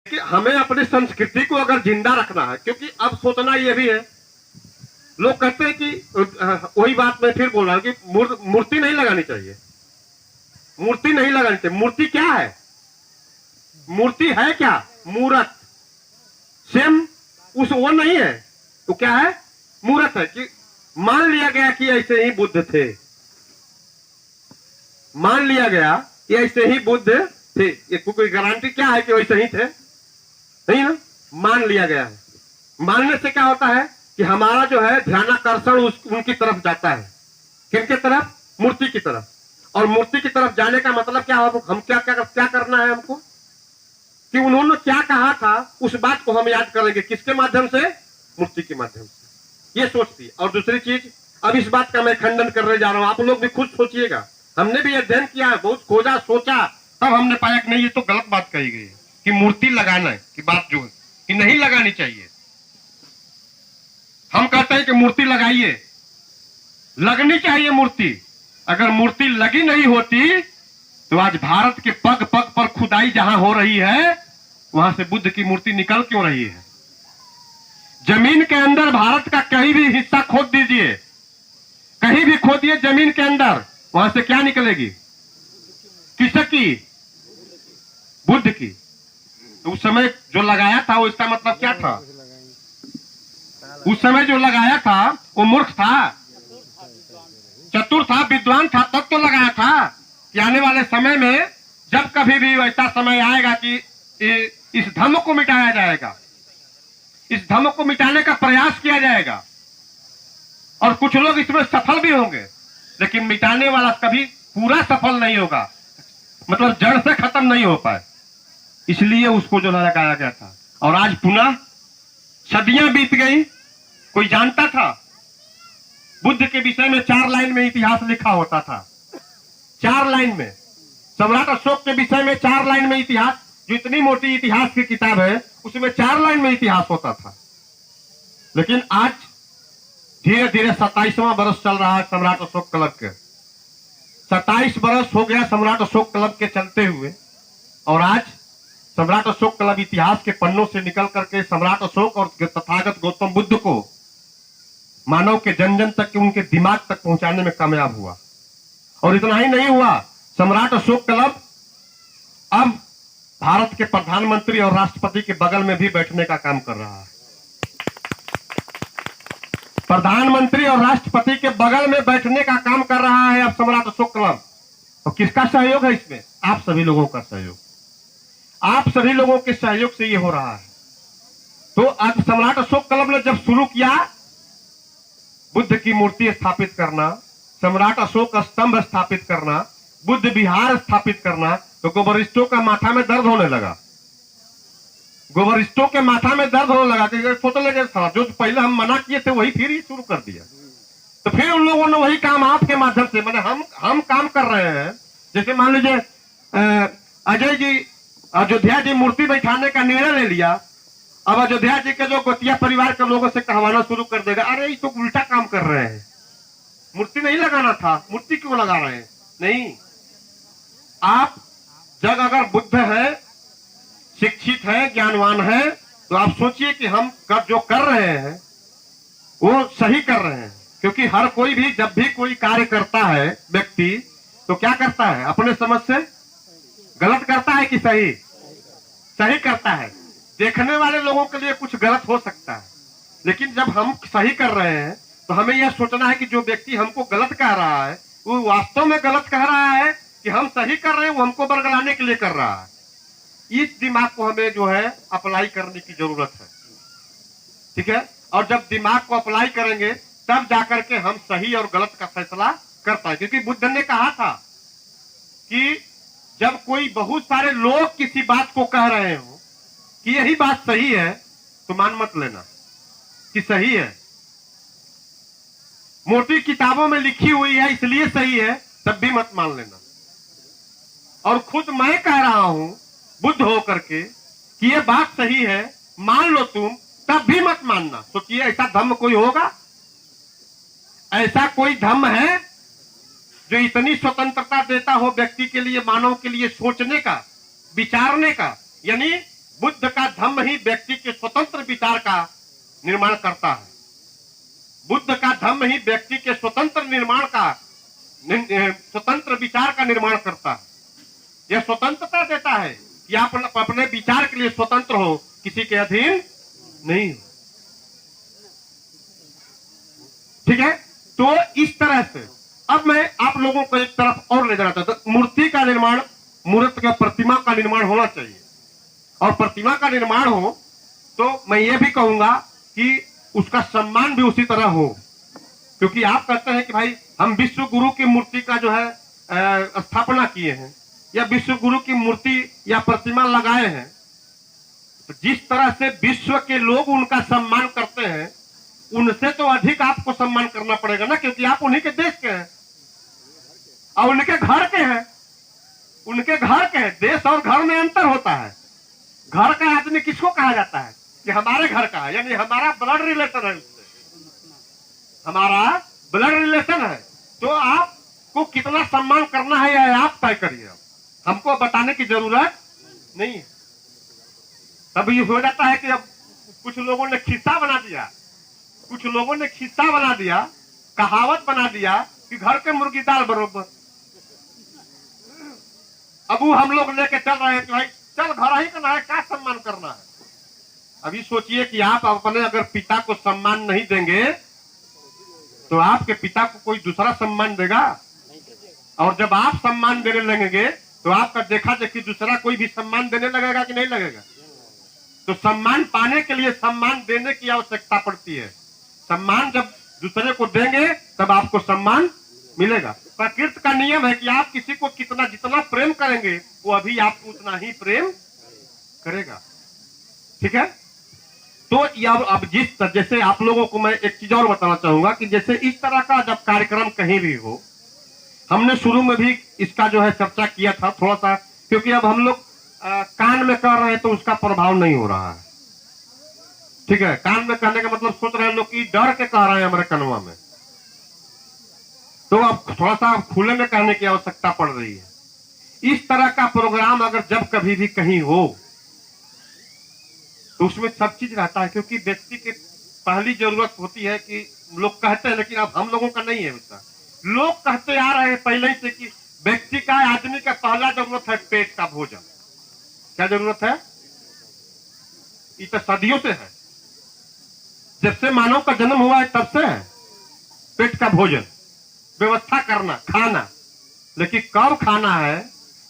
कि हमें अपनी संस्कृति को अगर जिंदा रखना है, क्योंकि अब सोचना यह भी है, लोग कहते हैं कि वही बात मैं फिर बोल रहा हूं कि मूर्ति नहीं लगानी चाहिए, मूर्ति नहीं लगानी चाहिए। मूर्ति क्या है? मूर्ति है क्या? मूर्त। सेम उस वो नहीं है तो क्या है? मूर्त है। कि मान लिया गया कि ऐसे ही बुद्ध थे, मान लिया गया कि ऐसे ही बुद्ध थे, ये कोई गारंटी क्या है कि वैसे ही थे? नहीं ना, मान लिया गया है। मानने से क्या होता है कि हमारा जो है ध्यानाकर्षण उनकी तरफ जाता है। किनके तरफ? मूर्ति की तरफ। और मूर्ति की तरफ जाने का मतलब क्या हो? हम क्या करना है हमको कि उन्होंने क्या कहा था उस बात को हम याद करेंगे। किसके माध्यम से? मूर्ति के माध्यम से। ये सोचती। और दूसरी चीज, अब इस बात का मैं खंडन करने जा रहा हूं, आप लोग भी खुद सोचिएगा। हमने भी अध्ययन किया है, बहुत खोजा सोचा, तब हमने पाया कि नहीं, ये तो गलत बात कही गई है कि मूर्ति लगाना की बात जो है कि नहीं लगानी चाहिए। हम कहते हैं कि मूर्ति लगाइए, लगनी चाहिए मूर्ति। अगर मूर्ति लगी नहीं होती तो आज भारत के पग पग पर खुदाई जहां हो रही है वहां से बुद्ध की मूर्ति निकल क्यों रही है? जमीन के अंदर भारत का कहीं भी हिस्सा खोद दीजिए, कहीं भी खोदिए जमीन के अंदर, वहां से क्या निकलेगी? किसकी? बुद्ध की। तो उस समय जो लगाया था वो इसका मतलब क्या था? उस समय जो लगाया था वो मूर्ख था, चतुर था, विद्वान था, तब तो लगाया था कि आने वाले समय में जब कभी भी ऐसा समय आएगा कि इस धर्म को मिटाया जाएगा, इस धर्म को मिटाने का प्रयास किया जाएगा और कुछ लोग इसमें सफल भी होंगे, लेकिन मिटाने वाला कभी पूरा सफल नहीं होगा, मतलब जड़ से खत्म नहीं हो पाए। इसलिए उसको जो लगाया गया था। और आज पुनः सदियां बीत गई, कोई जानता था? बुद्ध के विषय में 4 लाइन में इतिहास लिखा होता था, 4 लाइन में। सम्राट अशोक के विषय में 4 लाइन में इतिहास, जो इतनी मोटी इतिहास की किताब है उसमें 4 लाइन में इतिहास होता था। लेकिन आज धीरे धीरे 27वां बरस चल रहा है सम्राट अशोक क्लब के। 27 बरस हो गया सम्राट अशोक क्लब के चलते हुए, और आज सम्राट अशोक क्लब इतिहास के पन्नों से निकल करके सम्राट अशोक और तथागत गौतम बुद्ध को मानव के जन जन तक, उनके दिमाग तक पहुंचाने में कामयाब हुआ। और इतना ही नहीं हुआ, सम्राट अशोक क्लब अब भारत के प्रधानमंत्री और राष्ट्रपति के बगल में भी बैठने का काम कर रहा है। प्रधानमंत्री और राष्ट्रपति के बगल में बैठने का काम कर रहा है अब सम्राट अशोक क्लब। और किसका सहयोग है इसमें? आप सभी लोगों का सहयोग, आप सभी लोगों के सहयोग से ये हो रहा है। तो अब सम्राट अशोक क्लब ने जब शुरू किया बुद्ध की मूर्ति स्थापित करना, सम्राट अशोक स्तंभ स्थापित करना, बुद्ध विहार स्थापित करना, तो गोबरिस्टों का माथा में दर्द होने लगा। गोबरिस्टों के माथा में दर्द होने लगा कि सोच लगे जो पहले हम मना किए थे वही फिर ही शुरू कर दिया। तो फिर उन लोगों ने वही काम आपके माध्यम से, मैंने हम काम कर रहे हैं। जैसे मान लीजिए अजय जी अयोध्या जी मूर्ति बैठाने का निर्णय ले लिया, अब अयोध्या जी के जो गोतिया परिवार के लोगों से कहवाना शुरू कर देगा, अरे ये तो उल्टा काम कर रहे हैं, मूर्ति नहीं लगाना था, मूर्ति क्यों लगा रहे हैं? नहीं, आप जब अगर बुद्ध है, शिक्षित है, ज्ञानवान है, तो आप सोचिए कि हम जो कर रहे हैं वो सही कर रहे हैं। क्योंकि हर कोई भी जब भी कोई कार्य करता है व्यक्ति, तो क्या करता है? अपने समझ से गलत करता है कि सही? सही करता है। देखने वाले लोगों के लिए कुछ गलत हो सकता है, लेकिन जब हम सही कर रहे हैं तो हमें यह सोचना है कि जो व्यक्ति हमको गलत कह रहा है वो वास्तव में गलत कह रहा है कि हम सही कर रहे हैं, वो हमको बरगलाने के लिए कर रहा है। इस दिमाग को हमें जो है अप्लाई करने की जरूरत है, ठीक है? और जब दिमाग को अप्लाई करेंगे तब जाकर के हम सही और गलत का फैसला कर पाए। क्योंकि बुद्ध ने कहा था कि जब कोई बहुत सारे लोग किसी बात को कह रहे हो कि यही बात सही है, तो मान मत लेना कि सही है। मोटी किताबों में लिखी हुई है इसलिए सही है, तब भी मत मान लेना। और खुद मैं कह रहा हूं बुद्ध होकर के कि ये बात सही है, मान लो तुम, तब भी मत मानना। सोचिए ऐसा धर्म कोई होगा? ऐसा कोई धर्म है जो इतनी स्वतंत्रता देता हो व्यक्ति के लिए, मानव के लिए सोचने का, विचारने का? यानी बुद्ध का धम्म ही व्यक्ति के स्वतंत्र विचार का निर्माण करता है। बुद्ध का धम्म ही व्यक्ति के स्वतंत्र विचार का निर्माण करता है। यह स्वतंत्रता देता है कि आप अपने विचार के लिए स्वतंत्र हो, किसी के अधीन नहीं हो। ठीक है, तो इस तरह से अब मैं आप लोगों को एक तरफ और ले जाना चाहता हूं। मूर्ति का निर्माण, मूर्त का प्रतिमा का निर्माण होना चाहिए, और प्रतिमा का निर्माण हो तो मैं ये भी कहूंगा कि उसका सम्मान भी उसी तरह हो। क्योंकि आप कहते हैं कि भाई हम विश्व गुरु की मूर्ति का जो है स्थापना किए हैं, या विश्व गुरु की मूर्ति या प्रतिमा लगाए हैं, तो जिस तरह से विश्व के लोग उनका सम्मान करते हैं, उनसे तो अधिक आपको सम्मान करना पड़ेगा ना, क्योंकि आप उन्हीं के देश के हैं और उनके घर के हैं। उनके घर के हैं। देश और घर में अंतर होता है। घर का आदमी किसको कहा जाता है कि हमारे घर का है, यानी हमारा ब्लड रिलेशन है उससे, हमारा ब्लड रिलेशन है। तो आपको कितना सम्मान करना है यह आप तय करिए, हमको बताने की जरूरत नहीं है। तब ये हो जाता है कि अब कुछ लोगों ने खिस्सा बना दिया, कुछ लोगों ने खिस्सा बना दिया, कहावत बना दिया कि घर के मुर्गी दाल बरोबर। अब वो हम लोग लेके चल रहे हैं कि भाई चल घर ही करना है, क्या सम्मान करना है। अभी सोचिए कि आप अपने अगर पिता को सम्मान नहीं देंगे तो आपके पिता को कोई दूसरा सम्मान देगा, और जब आप सम्मान देने लगेंगे तो आपका देखा देखी दूसरा कोई भी सम्मान देने लगेगा कि नहीं लगेगा। तो सम्मान पाने के लिए सम्मान देने की आवश्यकता पड़ती है। सम्मान जब दूसरे को देंगे तब आपको सम्मान मिलेगा। प्रकृति का नियम है कि आप किसी को जितना प्रेम करेंगे वो अभी आपको उतना ही प्रेम करेगा। ठीक है, तो अब जैसे आप लोगों को मैं एक चीज और बताना चाहूंगा कि जैसे इस तरह का जब कार्यक्रम कहीं भी हो, हमने शुरू में भी इसका जो है चर्चा किया था थोड़ा सा, क्योंकि अब हम लोग कान में कर रहे हैं तो उसका प्रभाव नहीं हो रहा है। ठीक है, कान में कहने का मतलब सोच रहे हैं लोग कि डर के कह रहे हैं हमारे कनवा में, तो अब थोड़ा सा खुले में कहने की आवश्यकता पड़ रही है। इस तरह का प्रोग्राम अगर जब कभी भी कहीं हो तो उसमें सब चीज रहता है, क्योंकि व्यक्ति की पहली जरूरत होती है कि लोग कहते हैं, लेकिन अब हम लोगों का नहीं है उसका। लोग कहते आ रहे हैं पहले से कि व्यक्ति का, आदमी का पहला जरूरत है पेट का भोजन। क्या जरूरत है? ये तो सदियों से है, जब से मानव का जन्म हुआ है तब से है पेट का भोजन, व्यवस्था करना, खाना। लेकिन कब खाना है,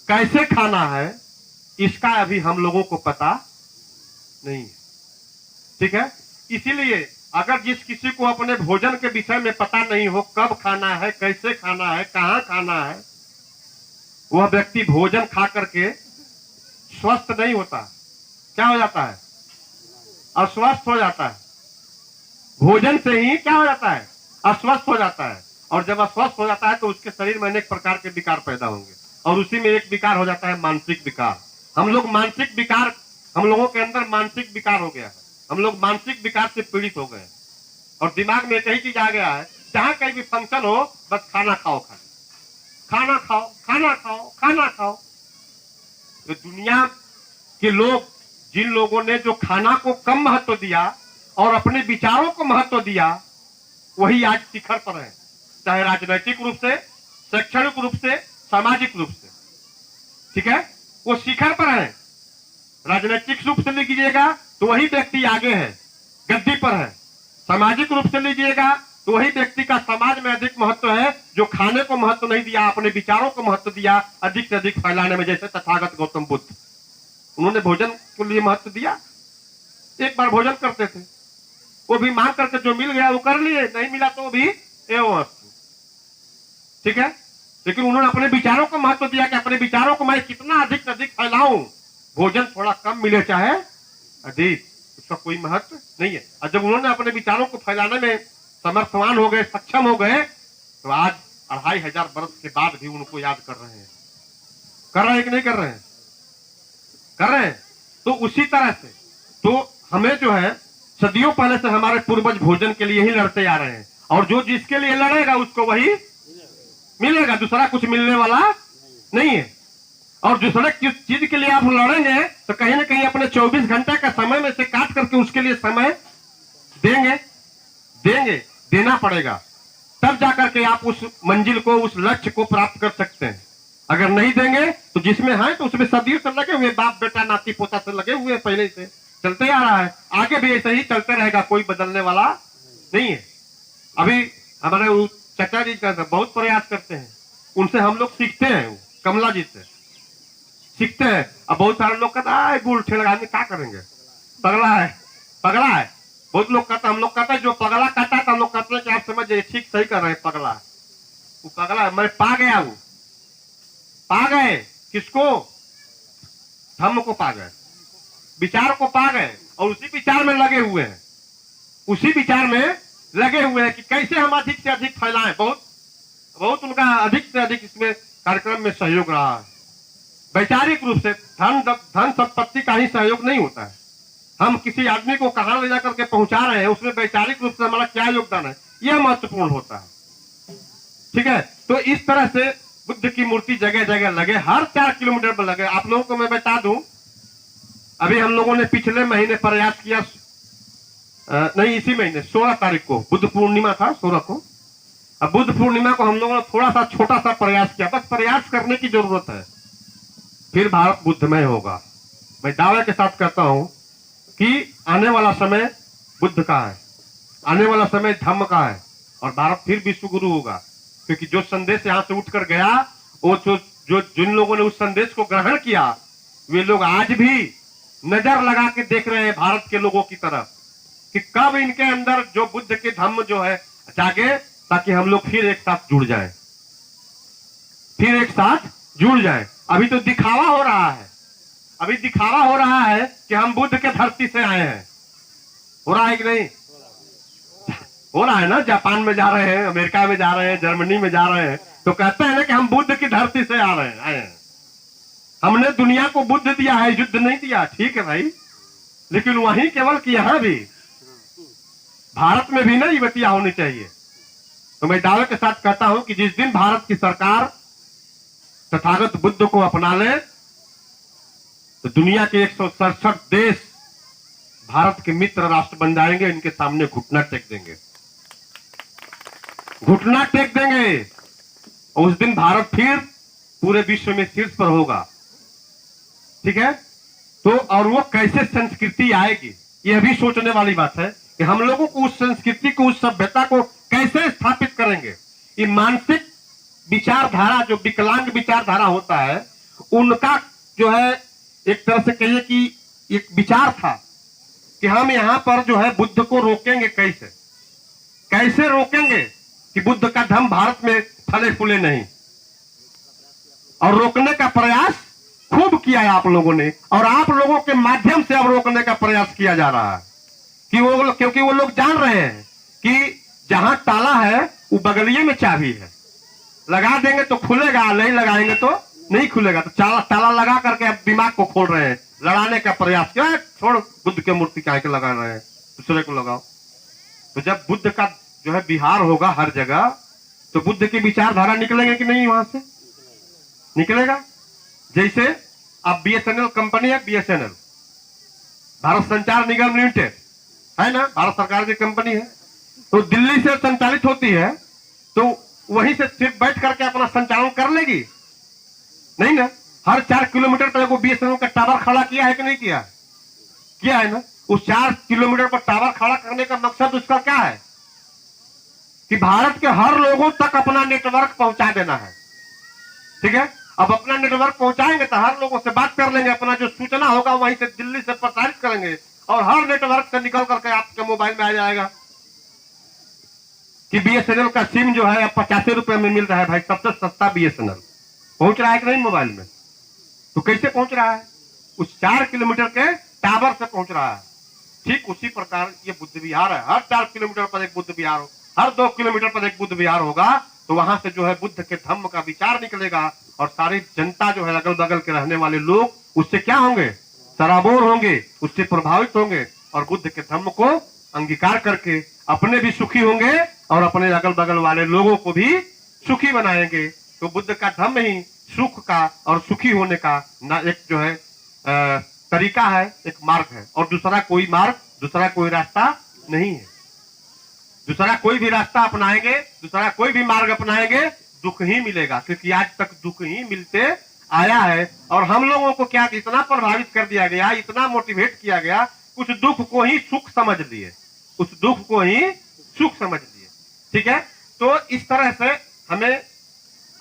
कैसे खाना है, इसका अभी हम लोगों को पता नहीं है। ठीक है, इसीलिए अगर जिस किसी को अपने भोजन के विषय में पता नहीं हो, कब खाना है, कैसे खाना है, कहाँ खाना है, वह व्यक्ति भोजन खा करके स्वस्थ नहीं होता। क्या हो जाता है? अस्वस्थ हो जाता है। भोजन से ही क्या हो जाता है? अस्वस्थ हो जाता है। और जब अस्वस्थ हो जाता है तो उसके शरीर में अनेक प्रकार के विकार पैदा होंगे, और उसी में एक विकार हो जाता है मानसिक विकार। हम लोगों के अंदर मानसिक विकार हो गया है। हम लोग मानसिक विकार से पीड़ित हो गए, और दिमाग में एक ही चीज आ गया है, जहां कहीं भी फंक्शन हो बस खाना खाओ, खाना खाओ, खाना खाओ, खाना खाओ। तो दुनिया के लोग, जिन लोगों ने जो खाना को कम महत्व दिया और अपने विचारों को महत्व दिया, वही आज शिखर पर है, चाहे राजनैतिक रूप से, शैक्षणिक रूप से, सामाजिक रूप से। ठीक है, वो शिखर पर है। राजनैतिक रूप से लीजिएगा तो वही व्यक्ति आगे है, गद्दी पर है। सामाजिक रूप से लीजिएगा तो वही व्यक्ति का समाज में अधिक महत्व है, जो खाने को महत्व नहीं दिया, अपने विचारों को महत्व दिया अधिक से अधिक फैलाने में। जैसे तथागत गौतम बुद्ध, उन्होंने भोजन के लिए महत्व दिया। एक बार भोजन करते थे, वो भी मांग करके जो मिल गया वो कर लिए, नहीं मिला तो भी एवं। ठीक है, लेकिन उन्होंने अपने विचारों को महत्व दिया कि अपने विचारों को मैं कितना अधिक से अधिक फैलाऊं। भोजन थोड़ा कम मिले चाहे अधिक, उसका कोई महत्व नहीं है। और जब उन्होंने अपने विचारों को फैलाने में समर्थवान हो गए, सक्षम हो गए, तो आज 2500 वर्ष के बाद भी उनको याद कर रहे हैं। कर रहे हैं कि नहीं कर रहे हैं? कर रहे हैं। तो उसी तरह से तो हमें जो है सदियों पहले से हमारे पूर्वज भोजन के लिए ही लड़ते आ रहे हैं, और जो जिसके लिए लड़ेगा उसको वही मिलेगा, दूसरा कुछ मिलने वाला नहीं है। और दूसरे चीज के लिए आप लड़ेंगे तो कहीं ना कहीं अपने 24 घंटे का समय में से काट करके उसके लिए समय देंगे देंगे देना पड़ेगा, तब जाकर के आप उस मंजिल को, उस लक्ष्य को प्राप्त कर सकते हैं। अगर नहीं देंगे तो जिसमें है तो उसमें सदियों से लगे हुए, बाप बेटा नाती पोता से लगे हुए, पहले से चलते आ रहा है, आगे भी ऐसे ही चलते रहेगा, कोई बदलने वाला नहीं है। अभी हमारे चचा जी का बहुत प्रयास करते हैं, उनसे हम लोग सीखते हैं, कमला जी से सीखते हैं। अब बहुत सारे लोग कहते हैं गुल ठेला आदमी क्या करेंगे, पगला है पगला है। बहुत लोग कहते हैं, हम लोग कहते हैं जो पगला कहता है तो हम लोग कहते हैं कि आप समझ जाइए ठीक सही कर रहे हैं, पगला है वो, पगला है। मैं पा गया, वो पा गए किसको, धम्म को पा गए, विचार को पा गए, और उसी विचार में लगे हुए हैं, उसी विचार में लगे हुए हैं कि कैसे हम अधिक से अधिक फैलाएं। बहुत बहुत उनका अधिक से अधिक इसमें कार्यक्रम में सहयोग रहा है। वैचारिक रूप से धन संपत्ति का ही सहयोग नहीं होता है। हम किसी आदमी को कहां ले जाकर के पहुंचा रहे हैं, उसमें वैचारिक रूप से हमारा क्या योगदान है, यह महत्वपूर्ण होता है। ठीक है, तो इस तरह से बुद्ध की मूर्ति जगह जगह लगे, हर 4 किलोमीटर पर लगे। आप लोगों को मैं बता दूं, अभी हम लोगों ने पिछले महीने प्रयास किया, नहीं इसी महीने 16 तारीख को बुद्ध पूर्णिमा था, 16 को। अब बुद्ध पूर्णिमा को हम लोगों ने थोड़ा सा छोटा सा प्रयास किया, बस प्रयास करने की जरूरत है, फिर भारत बुद्धमय होगा। मैं दावे के साथ कहता हूं कि आने वाला समय बुद्ध का है, आने वाला समय धम्म का है, और भारत फिर विश्व गुरु होगा। क्योंकि जो संदेश यहां से उठकर गया, वो जो जिन लोगों ने उस संदेश को ग्रहण किया, वे लोग आज भी नजर लगा के देख रहे हैं भारत के लोगों की तरफ कि कब इनके अंदर जो बुद्ध के धम्म जो है जागे, ताकि हम लोग फिर एक साथ जुड़ जाएं, फिर एक साथ जुड़ जाएं। अभी तो दिखावा हो रहा है, अभी दिखावा हो रहा है कि हम बुद्ध के धरती से आए हैं। हो रहा है कि नहीं? हो रहा है ना, जापान में जा रहे हैं, अमेरिका में जा रहे हैं, जर्मनी में जा रहे हैं, तो कहते हैं ना कि हम बुद्ध की धरती से आ रहे हैं, आए हैं। हमने दुनिया को बुद्ध दिया है, युद्ध नहीं दिया, ठीक है भाई, लेकिन वहीं केवल कि यहां भी भारत में भी ना ये बतिया होनी चाहिए। तो मैं दावे के साथ कहता हूं कि जिस दिन भारत की सरकार तथागत बुद्ध को अपना ले, तो दुनिया के 167 देश भारत के मित्र राष्ट्र बन जाएंगे, इनके सामने घुटना टेक देंगे, घुटना टेक देंगे, और उस दिन भारत फिर पूरे विश्व में शीर्ष पर होगा। ठीक है, तो और वो कैसे संस्कृति आएगी, यह भी सोचने वाली बात है कि हम लोगों को उस संस्कृति को, उस सभ्यता को कैसे स्थापित करेंगे। ये मानसिक विचारधारा, जो विकलांग विचारधारा होता है, उनका जो है एक तरह से कहिए कि एक विचार था कि हम यहां पर जो है बुद्ध को रोकेंगे, कैसे रोकेंगे कि बुद्ध का धम्म भारत में फले फूले नहीं। और रोकने का प्रयास खूब किया है आप लोगों ने, और आप लोगों के माध्यम से अब रोकने का प्रयास किया जा रहा है कि क्योंकि वो लोग जान रहे हैं कि जहां ताला है वो बगलिए में चाबी है, लगा देंगे तो खुलेगा, नहीं लगाएंगे तो नहीं खुलेगा। तो ताला लगा करके अब दिमाग को खोल रहे हैं, लड़ाने का प्रयास किया। छोड़, बुद्ध की मूर्ति काहे के लगा रहे हैं, दूसरे को लगाओ। तो जब बुद्ध का जो है विहार होगा हर जगह, तो बुद्ध की विचारधारा निकलेंगे कि नहीं, वहां से निकलेगा। जैसे अब BSNL कंपनी है, BSNL भारत संचार निगम लिमिटेड है ना, भारत सरकार की कंपनी है, तो दिल्ली से संचालित होती है, तो वहीं से सिर्फ बैठ करके अपना संचालन कर लेगी नहीं ना। हर 4 किलोमीटर पर वो BSNL का टावर खड़ा किया है कि नहीं किया, किया है ना। उस 4 किलोमीटर पर टावर खड़ा करने का मकसद उसका क्या है कि भारत के हर लोगों तक अपना नेटवर्क पहुंचा देना है। ठीक है, अब अपना नेटवर्क पहुंचाएंगे तो हर लोगों से बात कर लेंगे, अपना जो सूचना होगा वहीं से दिल्ली से प्रसारित करेंगे, और हर नेटवर्क से निकल करके आपके मोबाइल में आ जाएगा कि BSNL का सिम जो है अब 85 रुपए में मिल रहा है भाई, सबसे सस्ता BSNL पहुंच रहा है कि नहीं मोबाइल में। तो कैसे पहुंच रहा है, उस 4 किलोमीटर के टावर से पहुंच रहा है। ठीक उसी प्रकार ये बुद्ध विहार है, हर 4 किलोमीटर पर एक बुद्ध विहार हो, हर 2 किलोमीटर पर एक बुद्ध विहार होगा, तो वहां से जो है बुद्ध के धम्म का विचार निकलेगा, और सारी जनता जो है अगल बगल के रहने वाले लोग उससे क्या होंगे, सराबोर होंगे, उससे प्रभावित होंगे, और बुद्ध के धम्म को अंगीकार करके अपने भी सुखी होंगे और अपने अगल बगल वाले लोगों को भी सुखी बनाएंगे। तो बुद्ध का धम्म ही सुख का और सुखी होने का ना एक जो है तरीका है, एक मार्ग है, और दूसरा कोई मार्ग, दूसरा कोई रास्ता नहीं है। दूसरा कोई भी रास्ता अपनाएंगे, दूसरा कोई भी मार्ग अपनाएंगे, दुख ही मिलेगा, क्योंकि आज तक दुख ही मिलते आया है। और हम लोगों को क्या इतना प्रभावित कर दिया गया, इतना मोटिवेट किया गया, उस दुख को ही सुख समझ लिए, उस दुख को ही सुख समझ लिए। ठीक है, तो इस तरह से हमें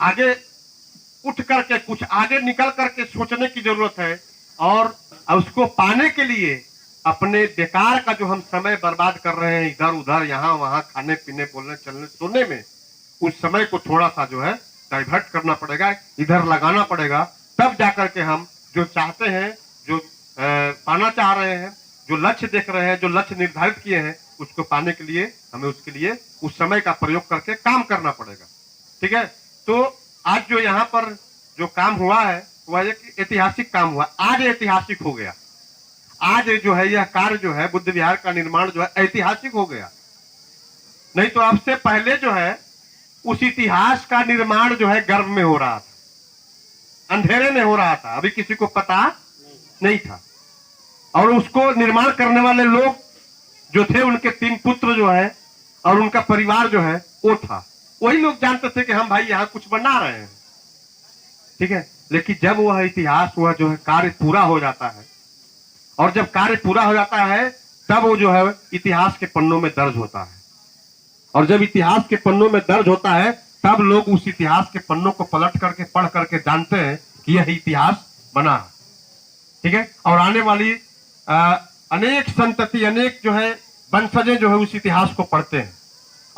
आगे उठ करके कुछ आगे निकल करके सोचने की जरूरत है, और उसको पाने के लिए अपने बेकार का जो हम समय बर्बाद कर रहे हैं इधर उधर यहाँ वहां खाने पीने बोलने चलने सोने में, उस समय को थोड़ा सा जो है डाइवर्ट करना पड़ेगा, इधर लगाना पड़ेगा, तब जाकर के हम जो चाहते हैं, जो पाना चाह रहे हैं, जो लक्ष्य देख रहे हैं, जो लक्ष्य निर्धारित किए हैं, उसको पाने के लिए हमें उसके लिए उस समय का प्रयोग करके काम करना पड़ेगा। ठीक है, तो आज जो यहाँ पर जो काम हुआ है वह एक ऐतिहासिक काम हुआ, आज ऐतिहासिक हो गया। आज जो है यह कार्य जो है बुद्ध विहार का निर्माण जो है ऐतिहासिक हो गया। नहीं तो अब से पहले जो है उस इतिहास का निर्माण जो है गर्भ में हो रहा था, अंधेरे में हो रहा था, अभी किसी को पता नहीं था। और उसको निर्माण करने वाले लोग जो थे, उनके 3 पुत्र जो है और उनका परिवार जो है वो था, वही लोग जानते थे कि हम भाई यहाँ कुछ बना रहे हैं। ठीक है, लेकिन जब वह इतिहास, वह जो है कार्य पूरा हो जाता है, और जब कार्य पूरा हो जाता है तब वो जो है इतिहास के पन्नों में दर्ज होता है, और जब इतिहास के पन्नों में दर्ज होता है तब लोग उस इतिहास के पन्नों को पलट करके पढ़ करके जानते हैं कि यह इतिहास बना है। ठीक है, और आने वाली अनेक संतति, अनेक जो है वंशजें जो है उस इतिहास को पढ़ते हैं।